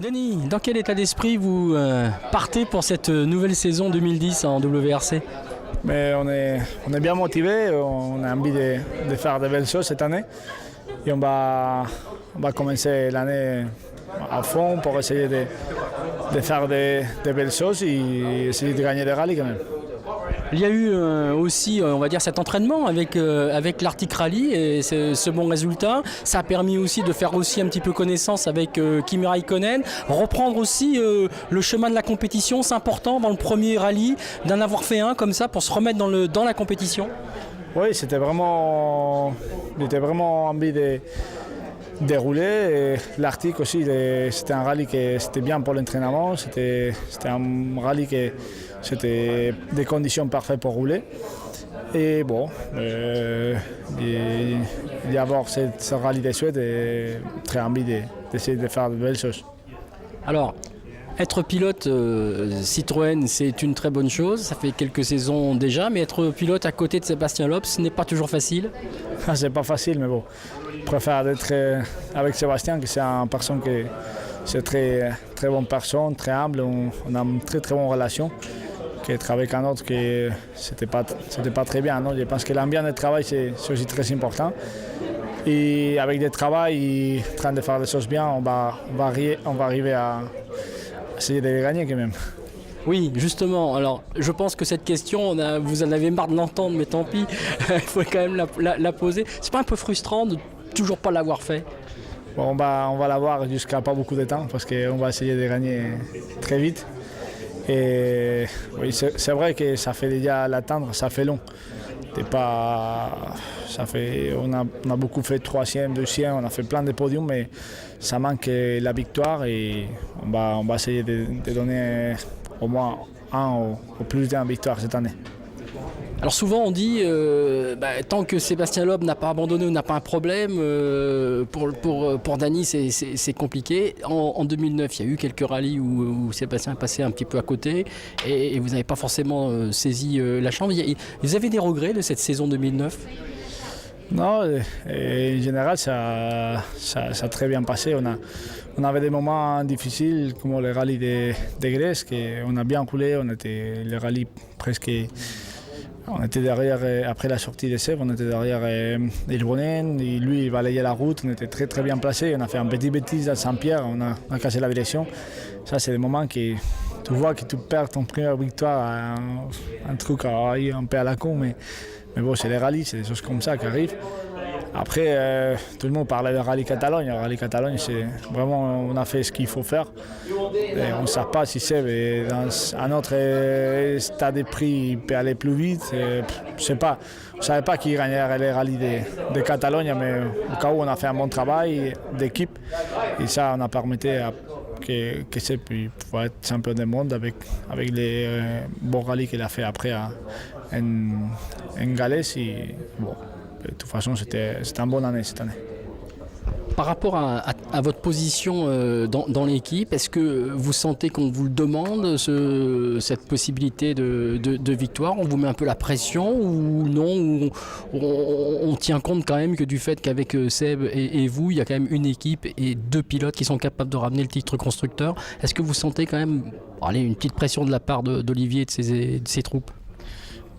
Denis, dans quel état d'esprit vous partez pour cette nouvelle saison 2010 en WRC? Mais on est bien motivé, on a envie de faire de belles choses cette année et on va commencer l'année à fond pour essayer de faire de belles choses et essayer de gagner des rallyes quand même. Il y a eu aussi, on va dire, cet entraînement avec l'Arctic Rally et ce bon résultat. Ça a permis aussi de faire aussi un petit peu connaissance avec Kimi Raikkonen. Reprendre aussi le chemin de la compétition, c'est important dans le premier rallye d'en avoir fait un comme ça pour se remettre dans la compétition. Oui, j'étais vraiment envie de rouler. L'Arctique aussi, c'était un rallye qui c'était bien pour l'entraînement. C'était un rallye qui c'était des conditions parfaites pour rouler. Et bon, il y a avoir ce rallye de Suède et très envie d'essayer de faire de belles choses. Alors, être pilote Citroën, c'est une très bonne chose. Ça fait quelques saisons déjà, mais être pilote à côté de Sébastien Loeb, ce n'est pas toujours facile. C'est pas facile, mais bon, je préfère être avec Sébastien, qui c'est une personne qui c'est très très bonne personne, très humble. On a une très très bonne relation. Être avec un autre qui c'était pas très bien. Non? Je pense que l'ambiance de travail c'est aussi très important. Et avec le travail, en train de faire des choses bien, on va arriver à essayer de les gagner quand même. Oui, justement. Alors, je pense que cette question, vous en avez marre de l'entendre, mais tant pis, il faut quand même la poser. C'est pas un peu frustrant de toujours pas l'avoir fait? Bon, on va l'avoir jusqu'à pas beaucoup de temps parce qu'on va essayer de gagner très vite. Et oui, c'est vrai que ça fait déjà l'atteindre, ça fait long. On a beaucoup fait troisième, deuxième, on a fait plein de podiums, mais ça manque la victoire et on va essayer de donner au moins un ou plus d'une victoire cette année. Alors souvent on dit tant que Sébastien Loeb n'a pas abandonné ou n'a pas un problème, pour Dany c'est compliqué. En 2009 il y a eu quelques rallyes où Sébastien est passé un petit peu à côté et vous n'avez pas forcément saisi la chance. Vous avez des regrets de cette saison 2009? Non, en général ça a très bien passé. On avait des moments difficiles comme le rallye de Grèce, on a bien roulé, on était le rallye presque... On était derrière, après la sortie de Seb, on était derrière Ilbonen, et lui il balayait la route, on était très très bien placés, on a fait un petit bêtise à Saint-Pierre, on a cassé la direction. Ça c'est des moments que tu vois que tu perds ton première victoire, un truc un peu à la con, mais bon c'est les rallyes, c'est des choses comme ça qui arrivent. Après, tout le monde parlait de rallye Catalogne. Le rallye Catalogne, c'est vraiment, on a fait ce qu'il faut faire. Et on ne sait pas si Seb est dans un autre stade de prix, il peut aller plus vite. Je sais pas. On ne savait pas qui gagnerait les rallyes de Catalogne, mais au cas où on a fait un bon travail d'équipe. Et ça, on a permis que Seb puisse être champion du monde avec les bons rallyes qu'il a fait après en Galles. Et, bon, de toute façon, c'était une bonne année cette année. Par rapport à votre position dans l'équipe, est-ce que vous sentez qu'on vous le demande, cette possibilité de victoire? On vous met un peu la pression ou non? On tient compte quand même que du fait qu'avec Seb et vous, il y a quand même une équipe et deux pilotes qui sont capables de ramener le titre constructeur. Est-ce que vous sentez quand même une petite pression de la part d'Olivier et de ses troupes?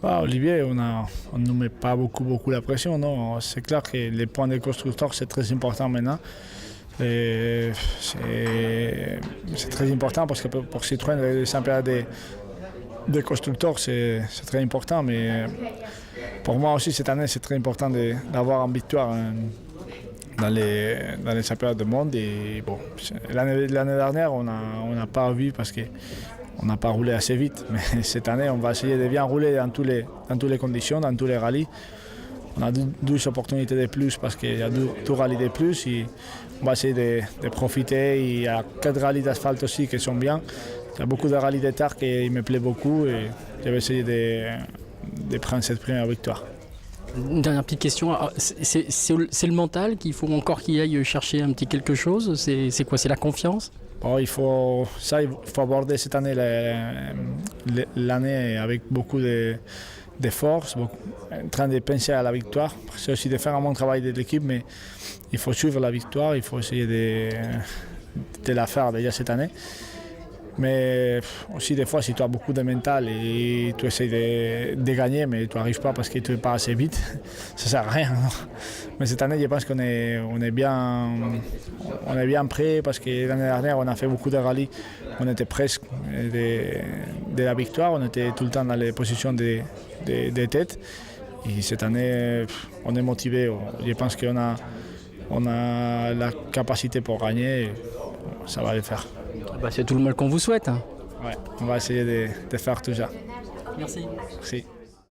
Olivier, on ne nous met pas beaucoup la pression. Non. C'est clair que les points de constructeur, c'est très important maintenant. C'est très important parce que pour Citroën, le championnat des constructeurs, c'est très important. Mais pour moi aussi, cette année, c'est très important d'avoir une victoire dans les championnats du monde. Et bon, l'année dernière, on n'a pas vu parce que on n'a pas roulé assez vite, mais cette année, on va essayer de bien rouler dans toutes les conditions, dans tous les rallyes. On a 12 opportunités de plus parce qu'il y a deux rallyes de plus. Et on va essayer de profiter. Il y a 4 rallyes d'asphalte aussi qui sont bien. Il y a beaucoup de rallyes de terre qui me plaisent beaucoup et je vais essayer de prendre cette première victoire. Une dernière petite question, c'est le mental qu'il faut encore qu'il aille chercher un petit quelque chose? C'est quoi? C'est la confiance? Bon, il faut aborder cette année l'année avec beaucoup de force, en train de penser à la victoire. C'est aussi de faire un bon travail de l'équipe, mais il faut suivre la victoire, il faut essayer de la faire déjà cette année. Mais aussi des fois, si tu as beaucoup de mental et tu essaies de gagner, mais tu n'arrives pas parce que tu n'es pas assez vite, ça ne sert à rien. Non. Mais cette année, je pense qu'on est bien prêt parce que l'année dernière, on a fait beaucoup de rallyes. On était presque de la victoire, on était tout le temps dans les positions de tête. Et cette année, on est motivé. Je pense qu'on a la capacité pour gagner et ça va le faire. Bah, c'est tout le mal qu'on vous souhaite. Hein. Ouais, on va essayer de faire tout ça. Merci. Merci.